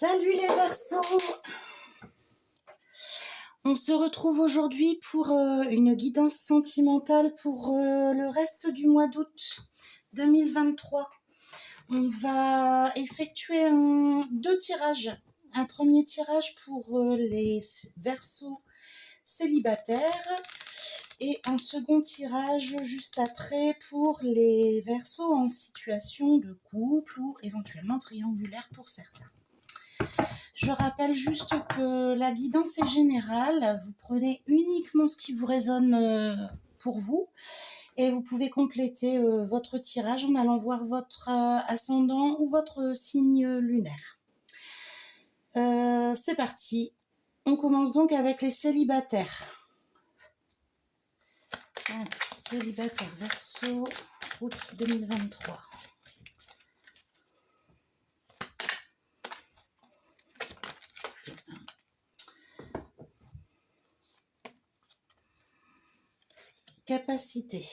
Salut les Verseaux! On se retrouve aujourd'hui pour une guidance sentimentale pour le reste du mois d'août 2023. On va effectuer deux tirages. Un premier tirage pour les Verseaux célibataires et un second tirage juste après pour les Verseaux en situation de couple ou éventuellement triangulaire pour certains. Je rappelle juste que la guidance est générale. Vous prenez uniquement ce qui vous résonne pour vous et vous pouvez compléter votre tirage en allant voir votre ascendant ou votre signe lunaire. C'est parti. On commence donc avec les célibataires. Allez, célibataire Verseau, août 2023. Capacité.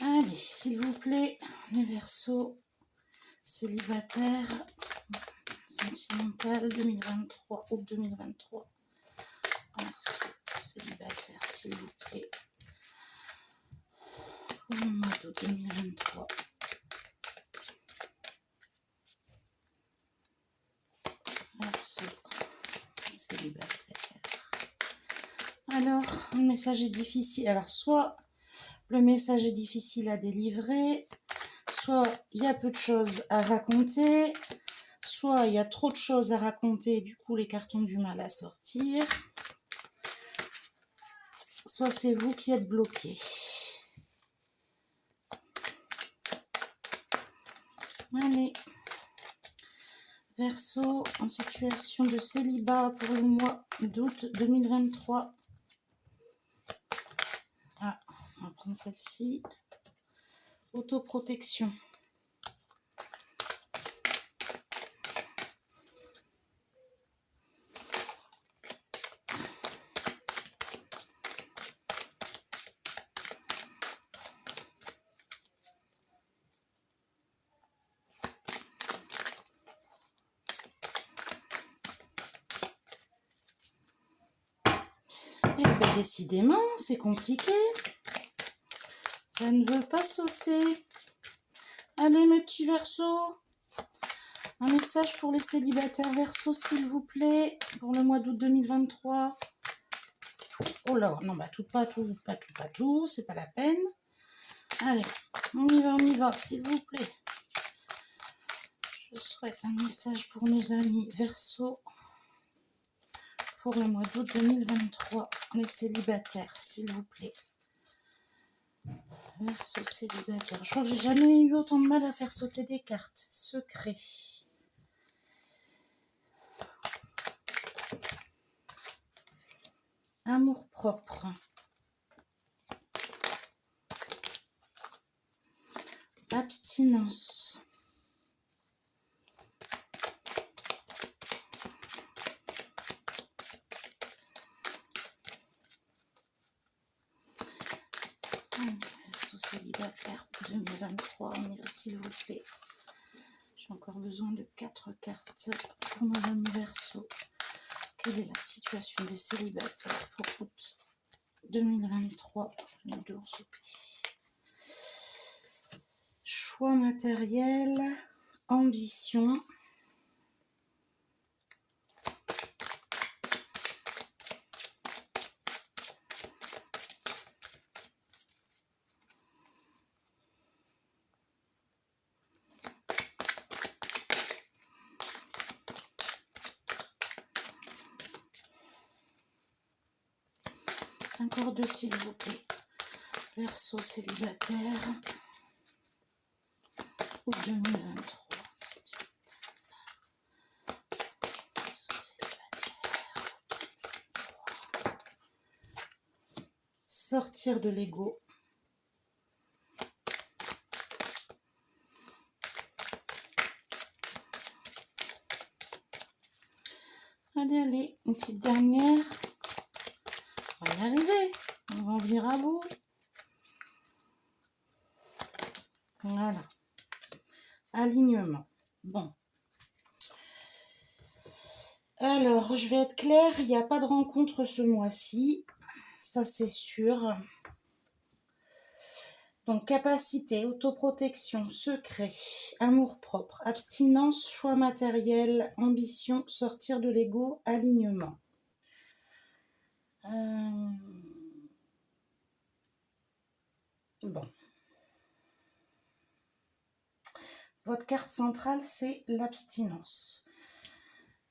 Allez, s'il vous plaît, les Verseaux célibataires, sentimental 2023, août 2023. Verseaux célibataire, s'il vous plaît. Pour le mois d'août 2023. Verseaux célibataire. Alors, le message est difficile. Alors, soit le message est difficile à délivrer, soit il y a peu de choses à raconter, soit il y a trop de choses à raconter, du coup les cartes ont du mal à sortir, soit c'est vous qui êtes bloqué. Allez, Verseau en situation de célibat pour le mois d'août 2023. Ah, on va prendre celle-ci. Autoprotection. Eh bien, décidément, c'est compliqué. Ça ne veut pas sauter. Allez, mes petits Verseaux. Un message pour les célibataires Verseaux, s'il vous plaît, pour le mois d'août 2023. Oh là, non, bah pas tout, c'est pas la peine. Allez, on y va, s'il vous plaît. Je souhaite un message pour nos amis Verseaux pour le mois d'août 2023. Les célibataires, s'il vous plaît. Verseaux célibataire. Je crois que j'ai jamais eu autant de mal à faire sauter des cartes. Secret. Amour propre. Abstinence. Verseau célibataire pour 2023, on y va, s'il vous plaît. J'ai encore besoin de 4 cartes pour nos amis Verseaux. Quelle est la situation des célibataires pour août 2023? Les deux ont sauté. Choix matériel, ambition. Encore deux, s'il vous plaît. Verseau célibataire. Août 2023. Sortir de l'ego. Allez, allez, une petite dernière. On va y arriver. On va en venir à bout. Voilà. Alignement. Bon. Alors, je vais être claire, il n'y a pas de rencontre ce mois-ci. Ça, c'est sûr. Donc, capacité, autoprotection, secret, amour-propre, abstinence, choix matériel, ambition, sortir de l'ego, alignement. Bon. Votre carte centrale, c'est l'abstinence.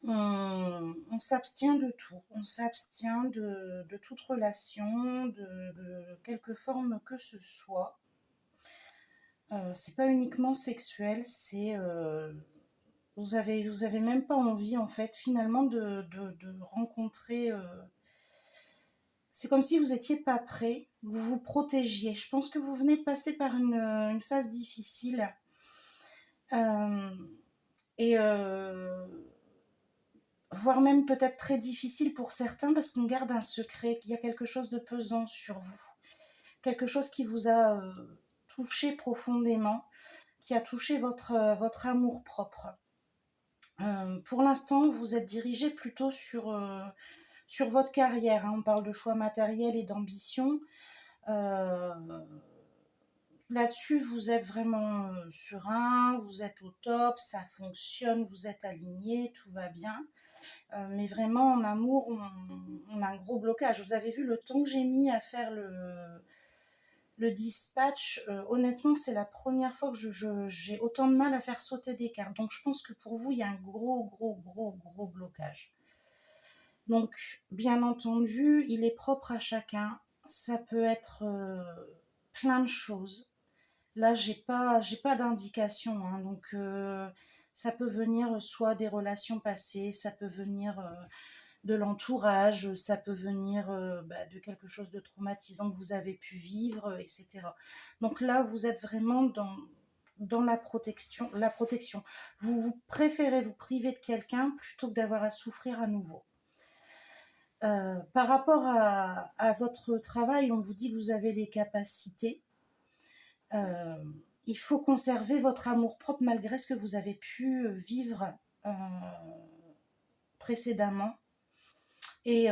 On s'abstient de tout. On s'abstient de toute relation, de quelque forme que ce soit. C'est pas uniquement sexuel, c'est vous avez même pas envie en fait finalement de rencontrer. C'est comme si vous étiez pas prêt, vous vous protégiez. Je pense que vous venez de passer par une phase difficile et voire même peut-être très difficile pour certains parce qu'on garde un secret, qu'il y a quelque chose de pesant sur vous, quelque chose qui vous a touché profondément, qui a touché votre amour-propre. Pour l'instant, vous êtes dirigé plutôt sur votre carrière. Hein. On parle de choix matériel et d'ambition. Là-dessus, vous êtes vraiment serein, vous êtes au top, ça fonctionne, vous êtes aligné, tout va bien. Mais vraiment, en amour, on a un gros blocage. Vous avez vu le temps que j'ai mis à faire le dispatch. Honnêtement, c'est la première fois que j'ai autant de mal à faire sauter des cartes. Donc, je pense que pour vous, il y a un gros blocage. Donc, bien entendu, il est propre à chacun. Ça peut être plein de choses. Là, j'ai pas d'indication. Hein, donc, ça peut venir soit des relations passées, ça peut venir de l'entourage, ça peut venir de quelque chose de traumatisant que vous avez pu vivre, etc. Donc là, vous êtes vraiment dans la protection. Vous préférez vous priver de quelqu'un plutôt que d'avoir à souffrir à nouveau. Par rapport à votre travail, on vous dit que vous avez les capacités. Il faut conserver votre amour-propre malgré ce que vous avez pu vivre précédemment et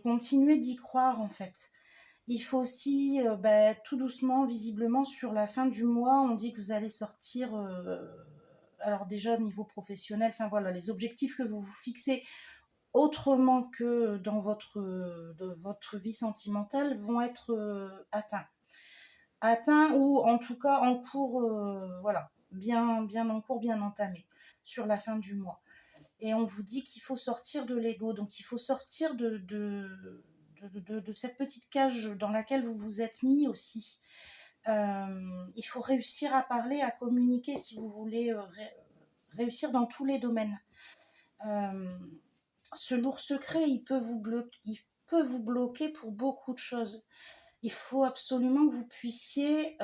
continuer d'y croire en fait. Il faut aussi, tout doucement, visiblement, sur la fin du mois, on dit que vous allez sortir, alors déjà au niveau professionnel, enfin voilà, les objectifs que vous vous fixez autrement que dans votre vie sentimentale vont être atteints ou en tout cas en cours, voilà, bien en cours, bien entamé sur la fin du mois. Et on vous dit qu'il faut sortir de l'ego, donc il faut sortir de cette petite cage dans laquelle vous vous êtes mis aussi. Il faut réussir à parler, à communiquer si vous voulez réussir dans tous les domaines. Ce lourd secret, il peut vous bloquer pour beaucoup de choses. Il faut absolument que vous puissiez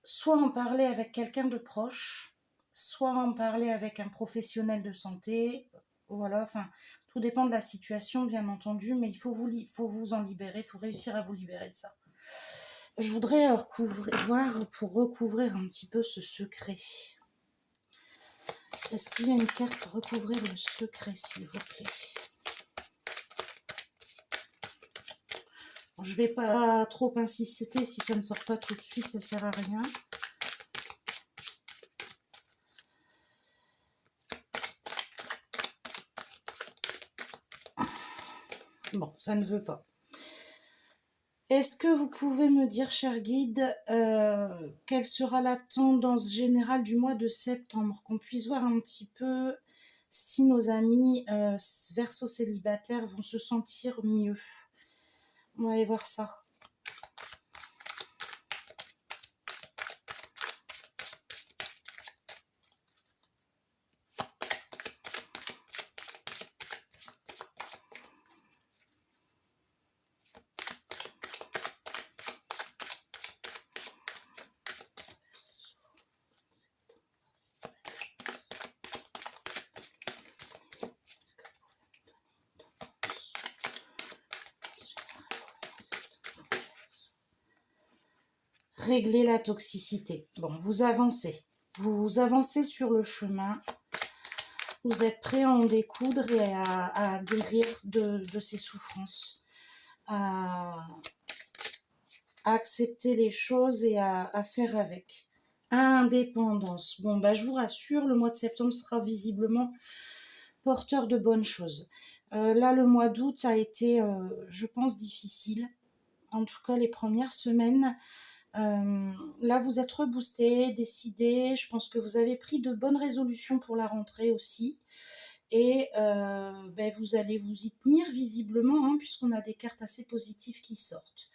soit en parler avec quelqu'un de proche, soit en parler avec un professionnel de santé. Voilà, enfin, tout dépend de la situation, bien entendu, mais il faut vous en libérer, il faut réussir à vous libérer de ça. Je voudrais voir pour recouvrir un petit peu ce secret. Est-ce qu'il y a une carte pour recouvrir le secret, s'il vous plaît? Je ne vais pas trop insister, si ça ne sort pas tout de suite, ça ne sert à rien. Bon, ça ne veut pas. Est-ce que vous pouvez me dire, cher guide, quelle sera la tendance générale du mois de septembre? Qu'on puisse voir un petit peu si nos amis verso célibataires vont se sentir mieux. On va aller voir ça. régler la toxicité. Bon, vous avancez. Vous avancez sur le chemin. Vous êtes prêt à en découdre et à guérir de ces souffrances. À accepter les choses et à faire avec. Indépendance. Bon, bah, je vous rassure, le mois de septembre sera visiblement porteur de bonnes choses. Là, le mois d'août a été, je pense, difficile. En tout cas, les premières semaines. Là, vous êtes reboosté, décidé. Je pense que vous avez pris de bonnes résolutions pour la rentrée aussi. Et ben, vous allez vous y tenir visiblement, hein, puisqu'on a des cartes assez positives qui sortent.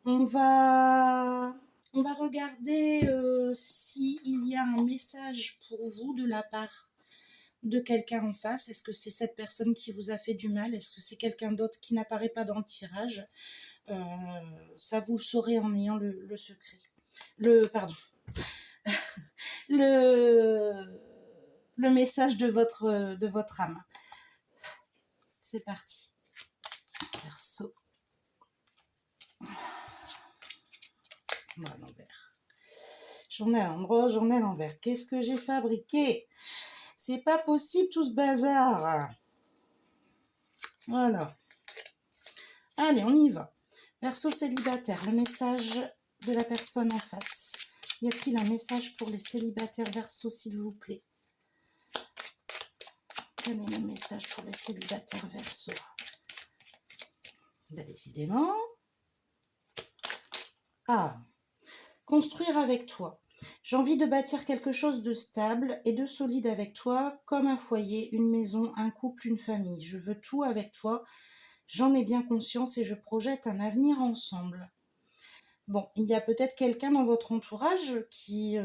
On va regarder s'il y a un message pour vous de la part de quelqu'un en face. Est-ce que c'est cette personne qui vous a fait du mal? Est-ce que c'est quelqu'un d'autre qui n'apparaît pas dans le tirage? Ça, vous le saurez en ayant le secret. Pardon. le message de votre âme. C'est parti. Verseau. À l'envers. J'en ai à l'endroit, j'en ai à l'envers. Qu'est-ce que j'ai fabriqué? C'est pas possible tout ce bazar. Voilà. Allez, on y va. Verseau célibataire, le message de la personne en face. Y a-t-il un message pour les célibataires Verseau, s'il vous plaît? Quel est le message pour les célibataires Verseau? Ben, décidément. Ah. Construire avec toi. J'ai envie de bâtir quelque chose de stable et de solide avec toi, comme un foyer, une maison, un couple, une famille. Je veux tout avec toi. J'en ai bien conscience et je projette un avenir ensemble. Bon, il y a peut-être quelqu'un dans votre entourage qui...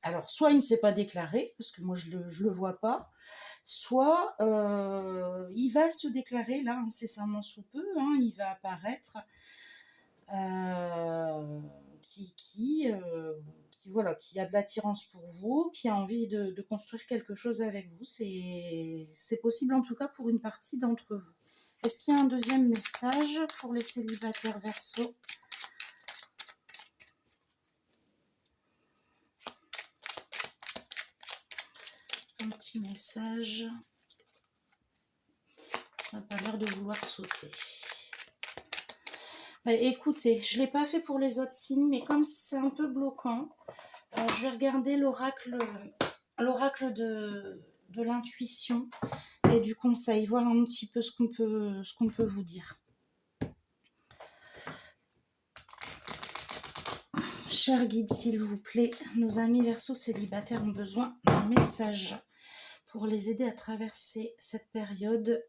alors, soit il ne s'est pas déclaré, parce que moi je le vois pas, soit il va se déclarer là incessamment sous peu, hein, il va apparaître... voilà, qui a de l'attirance pour vous, qui a envie de construire quelque chose avec vous. C'est possible en tout cas pour une partie d'entre vous. Est-ce qu'il y a un deuxième message pour les célibataires Verseau? Un petit message. Ça n'a pas l'air de vouloir sauter. Écoutez, je ne l'ai pas fait pour les autres signes, mais comme c'est un peu bloquant, je vais regarder l'oracle de l'intuition et du conseil, voir un petit peu ce qu'on peut vous dire. Cher guide, s'il vous plaît, nos amis Verseau célibataires ont besoin d'un message pour les aider à traverser cette période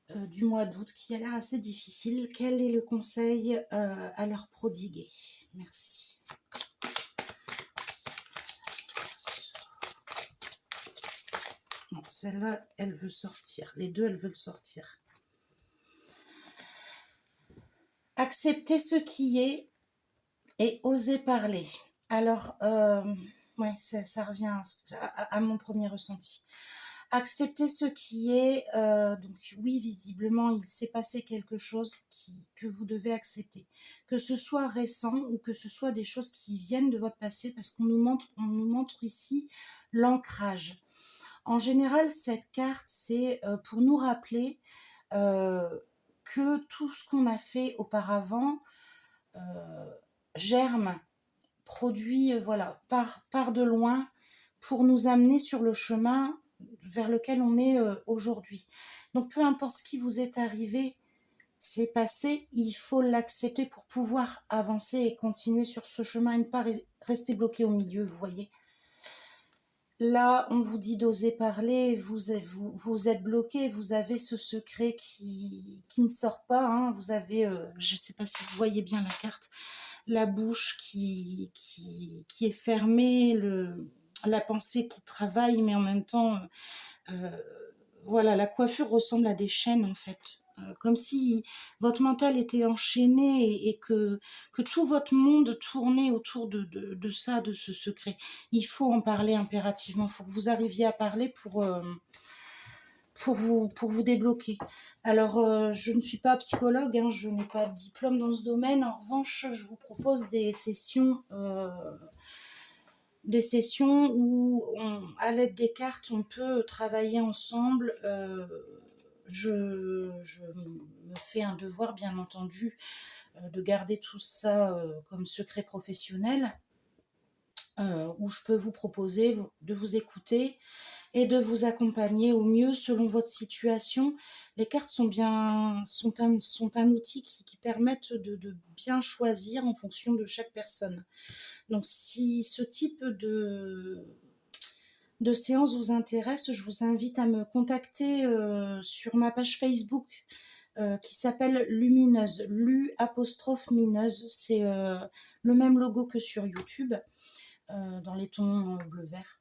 du mois d'août qui a l'air assez difficile. Quel est le conseil à leur prodiguer? Merci. Bon, celle-là, elle veut sortir. Les deux, elles veulent sortir. Accepter ce qui est et oser parler. Alors, ouais, ça revient à mon premier ressenti. Accepter ce qui est, donc oui, visiblement, il s'est passé quelque chose que vous devez accepter. Que ce soit récent ou que ce soit des choses qui viennent de votre passé, parce qu'on nous montre ici l'ancrage. En général, cette carte, c'est pour nous rappeler que tout ce qu'on a fait auparavant germe, produit, voilà, part de loin pour nous amener sur le chemin vers lequel on est aujourd'hui. Donc peu importe ce qui vous est arrivé, c'est passé, il faut l'accepter pour pouvoir avancer et continuer sur ce chemin et ne pas rester bloqué au milieu, vous voyez. Là, on vous dit d'oser parler, vous êtes bloqué, vous avez ce secret qui ne sort pas, hein. Vous avez, je ne sais pas si vous voyez bien la carte, la bouche qui est fermée, la pensée qui travaille, mais en même temps, voilà, la coiffure ressemble à des chaînes en fait. Comme si votre mental était enchaîné et que tout votre monde tournait autour de ça, de ce secret. Il faut en parler impérativement, il faut que vous arriviez à parler pour vous débloquer. Alors, je ne suis pas psychologue, hein, je n'ai pas de diplôme dans ce domaine. En revanche, je vous propose des sessions où, à l'aide des cartes, on peut travailler ensemble. Je me fais un devoir, bien entendu, de garder tout ça comme secret professionnel, où je peux vous proposer de vous écouter et de vous accompagner au mieux selon votre situation. Les cartes sont un outil qui permettent de bien choisir en fonction de chaque personne. Donc si ce type de séance vous intéresse, je vous invite à me contacter sur ma page Facebook qui s'appelle Lumineuse, Lu'-mineuse. C'est le même logo que sur YouTube, dans les tons bleu-vert.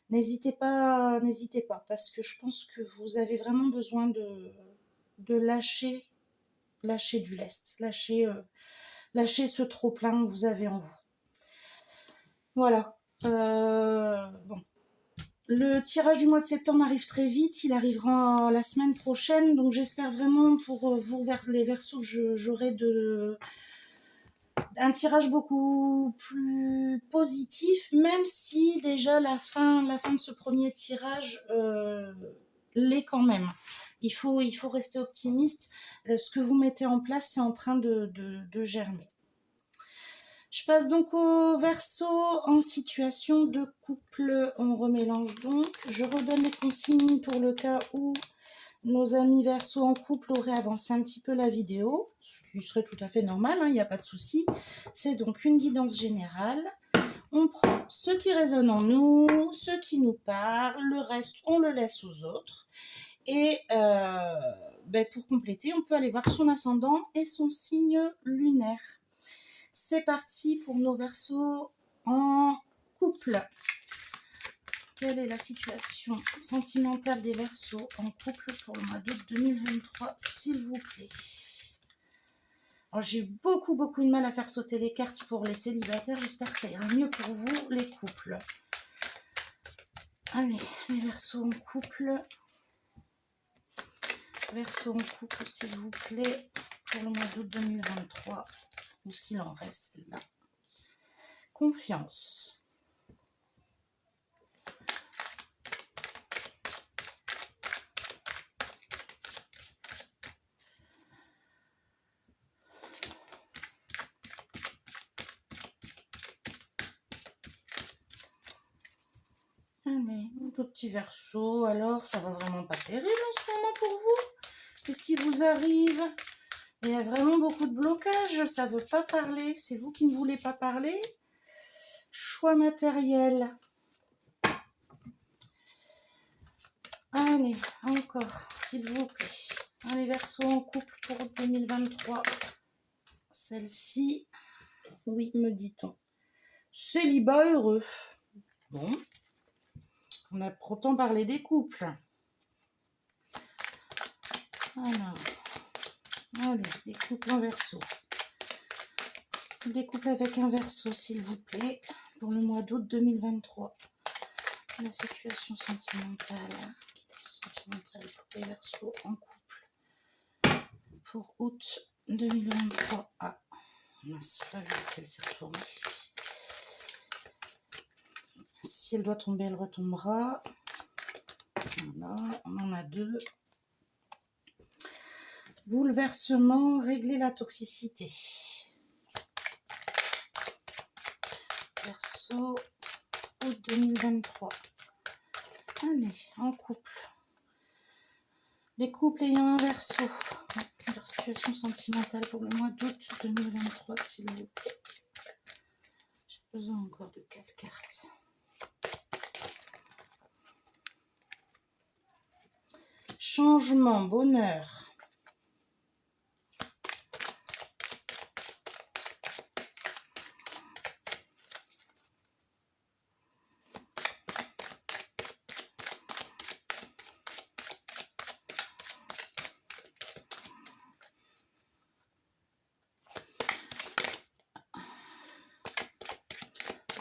N'hésitez pas, parce que je pense que vous avez vraiment besoin de lâcher du lest, lâcher ce trop-plein que vous avez en vous. Voilà. Bon. Le tirage du mois de septembre arrive très vite, il arrivera la semaine prochaine, donc j'espère vraiment pour vous, les Verseaux, que j'aurai un tirage beaucoup plus positif, même si déjà la fin de ce premier tirage l'est quand même. Il faut rester optimiste. Ce que vous mettez en place, c'est en train de germer. Je passe donc au Verseau en situation de couple. On remélange donc. Je redonne les consignes pour le cas où nos amis Verseau en couple auraient avancé un petit peu la vidéo, ce qui serait tout à fait normal, il n'y a pas de souci. C'est donc une guidance générale. On prend ce qui résonne en nous, ce qui nous parle, le reste, on le laisse aux autres. Et pour compléter, on peut aller voir son ascendant et son signe lunaire. C'est parti pour nos Verseaux en couple. Quelle est la situation sentimentale des Verseaux en couple pour le mois d'août 2023, s'il vous plaît? Alors, j'ai eu beaucoup de mal à faire sauter les cartes pour les célibataires. J'espère que ça ira mieux pour vous, les couples. Allez, les Verseaux en couple. Verseaux en couple, s'il vous plaît, pour le mois d'août 2023. Ou ce qu'il en reste là. Confiance. Allez, un tout petit Verseau. Alors, ça va vraiment pas terrible en ce moment pour vous? Qu'est-ce qui vous arrive? Il y a vraiment beaucoup de blocages. Ça veut pas parler. C'est vous qui ne voulez pas parler. Choix matériel. Allez, encore, s'il vous plaît. Allez, Verseau en couple pour 2023. Celle-ci, oui, me dit-on. Célibat heureux. Bon. On a pourtant parlé des couples. Alors, allez, les couples en Verseau. Les couples avec un Verseau, s'il vous plaît, pour le mois d'août 2023. La situation sentimentale. Sentimentale pour les Verseaux en couple. Pour août 2023. Ah, mince, pas vu qu'elle s'est retournée. Si elle doit tomber, elle retombera. Voilà, on en a deux. Bouleversement, régler la toxicité. Verseau, août 2023. Allez, en couple. Les couples ayant un Verseau. Leur situation sentimentale pour le mois d'août 2023, s'il vous plaît. J'ai besoin encore de 4 cartes. Changement, bonheur.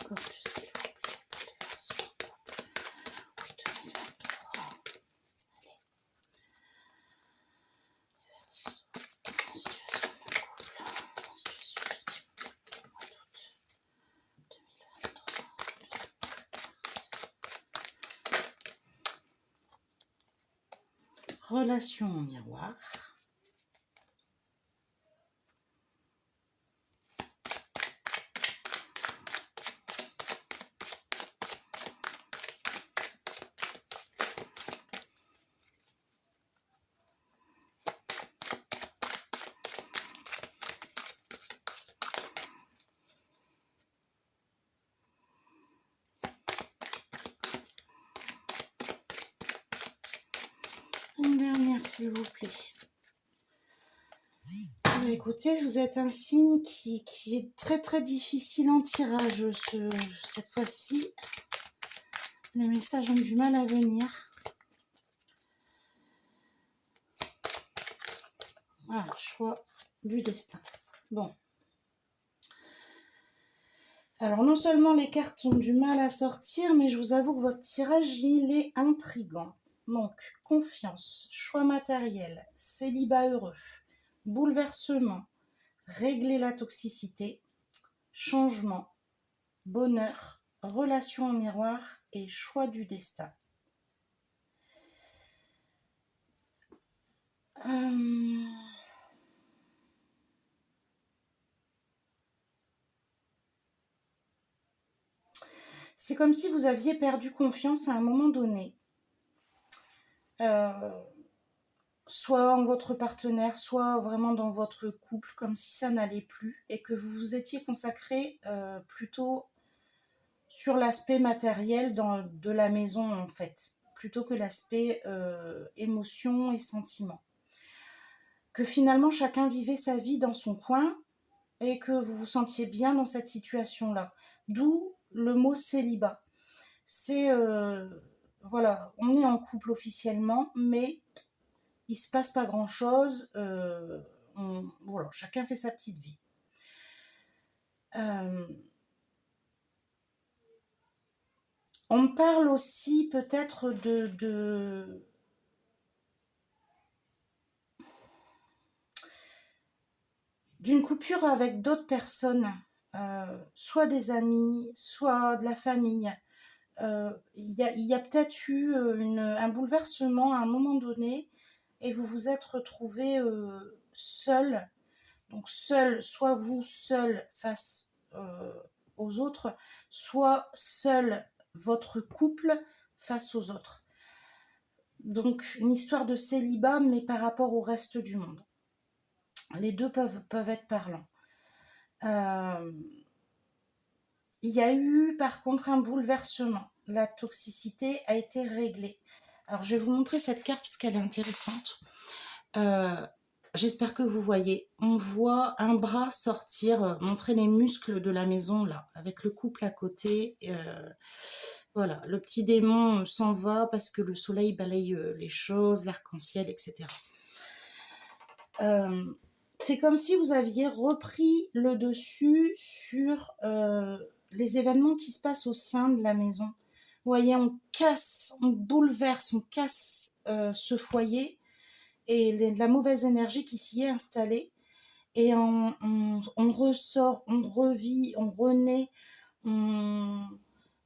Encore plus, s'il vous plaît, pour les Verseaux. 2023. Allez. relation en miroir. Une dernière, s'il vous plaît. Écoutez, vous êtes un signe qui est très très difficile en tirage cette fois-ci. Les messages ont du mal à venir. Ah, choix du destin. Bon. Alors, non seulement les cartes ont du mal à sortir, mais je vous avoue que votre tirage, il est intriguant. Donc, confiance, choix matériel, célibat heureux, bouleversement, régler la toxicité, changement, bonheur, relation en miroir et choix du destin. C'est comme si vous aviez perdu confiance à un moment donné. Soit en votre partenaire, soit vraiment dans votre couple, comme si ça n'allait plus et que vous vous étiez consacré plutôt sur l'aspect matériel de la maison en fait, plutôt que l'aspect émotion et sentiment. Que finalement chacun vivait sa vie dans son coin et que vous vous sentiez bien dans cette situation-là. D'où le mot célibat. C'est, voilà, on est en couple officiellement, mais il se passe pas grand-chose. Voilà, chacun fait sa petite vie. On me parle aussi peut-être d'une coupure avec d'autres personnes, soit des amis, soit de la famille. Il y a peut-être eu un bouleversement à un moment donné et vous vous êtes retrouvé seul. Donc seul, soit vous seul face aux autres, soit seul votre couple face aux autres. Donc une histoire de célibat, mais par rapport au reste du monde. Les deux peuvent être parlants. Il y a eu par contre un bouleversement. La toxicité a été réglée. Alors je vais vous montrer cette carte parce qu'elle est intéressante. J'espère que vous voyez. On voit un bras sortir, montrer les muscles de la maison là, avec le couple à côté. Voilà, le petit démon s'en va parce que le soleil balaye les choses, l'arc-en-ciel, etc. C'est comme si vous aviez repris le dessus sur les événements qui se passent au sein de la maison. Vous voyez, on casse, on bouleverse, on casse ce foyer et la mauvaise énergie qui s'y est installée. Et on ressort, on revit, on renaît,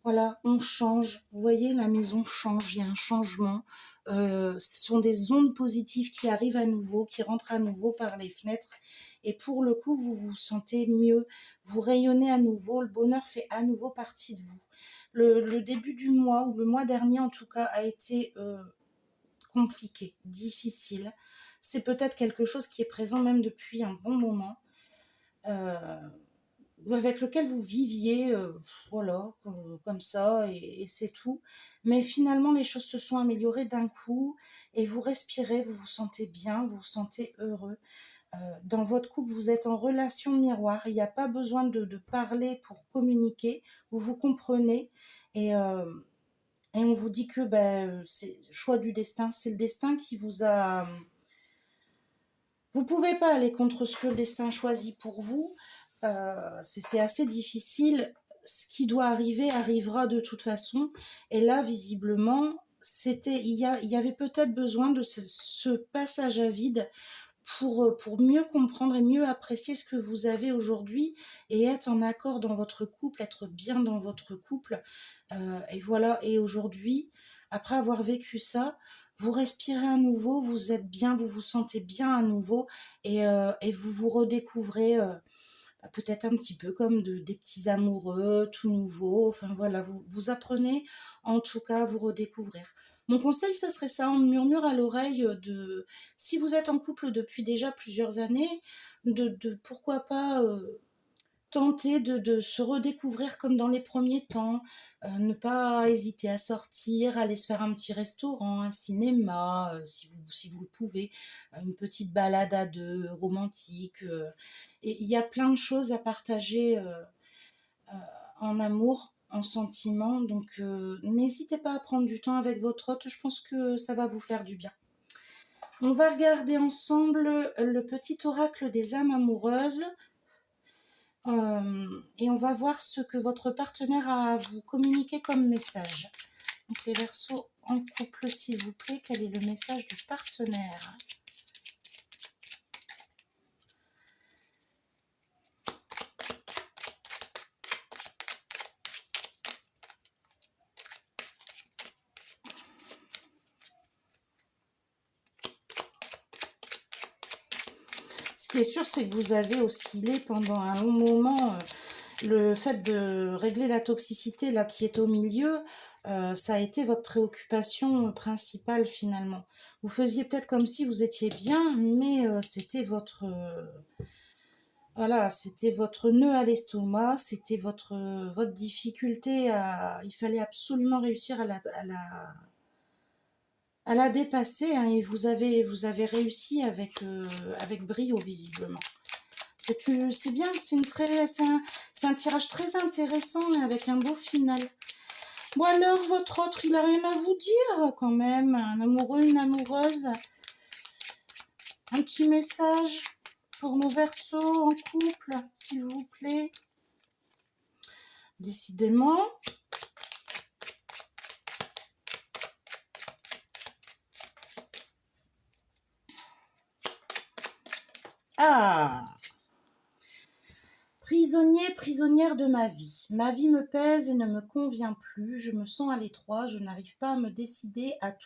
voilà, on change. Vous voyez, la maison change, il y a un changement. Ce sont des ondes positives qui arrivent à nouveau, qui rentrent à nouveau par les fenêtres. Et pour le coup, vous vous sentez mieux, vous rayonnez à nouveau, le bonheur fait à nouveau partie de vous. Le début du mois, ou le mois dernier en tout cas, a été compliqué, difficile. C'est peut-être quelque chose qui est présent même depuis un bon moment. Avec lequel vous viviez, voilà, comme ça, et c'est tout. Mais finalement, les choses se sont améliorées d'un coup, et vous respirez, vous vous sentez bien, vous vous sentez heureux. Dans votre couple, vous êtes en relation miroir, il n'y a pas besoin de parler pour communiquer, vous vous comprenez, et on vous dit que c'est le choix du destin, c'est le destin qui vous a... Vous pouvez pas aller contre ce que le destin choisit pour vous. C'est assez difficile. Ce qui doit arriver arrivera de toute façon. Et là, visiblement, il y avait peut-être besoin de ce passage à vide pour mieux comprendre et mieux apprécier ce que vous avez aujourd'hui et être en accord dans votre couple, être bien dans votre couple. Et voilà. Et aujourd'hui, après avoir vécu ça, vous respirez à nouveau, vous êtes bien, vous vous sentez bien à nouveau et vous vous redécouvrez peut-être un petit peu comme des petits amoureux tout nouveaux. Enfin voilà, vous apprenez en tout cas à vous redécouvrir. Mon conseil, ce serait ça, on me murmure à l'oreille si vous êtes en couple depuis déjà plusieurs années, pourquoi pas tenter de se redécouvrir comme dans les premiers temps, ne pas hésiter à sortir, aller se faire un petit restaurant, un cinéma, si vous le pouvez, une petite balade à deux, romantique. Et il y a plein de choses à partager en amour, en sentiment. Donc n'hésitez pas à prendre du temps avec votre hôte, je pense que ça va vous faire du bien. On va regarder ensemble le petit oracle des âmes amoureuses. Et on va voir ce que votre partenaire a à vous communiquer comme message. Donc les Verseaux en couple, s'il vous plaît, quel est le message du partenaire? Ce qui est sûr, c'est que vous avez oscillé pendant un long moment. Le fait de régler la toxicité là qui est au milieu, ça a été votre préoccupation principale finalement. Vous faisiez peut-être comme si vous étiez bien, mais c'était voilà, c'était votre nœud à l'estomac, c'était votre difficulté il fallait absolument réussir à la dépasser, hein, et vous avez réussi avec brio visiblement. C'est bien, c'est un tirage très intéressant et avec un beau final. Bon alors, votre autre, il a rien à vous dire quand même, un amoureux, une amoureuse, un petit message pour nos Verseaux en couple, s'il vous plaît. Décidément. Ah! Prisonnier, prisonnière de ma vie. Ma vie me pèse et ne me convient plus. Je me sens à l'étroit. Je n'arrive pas à me décider à tout.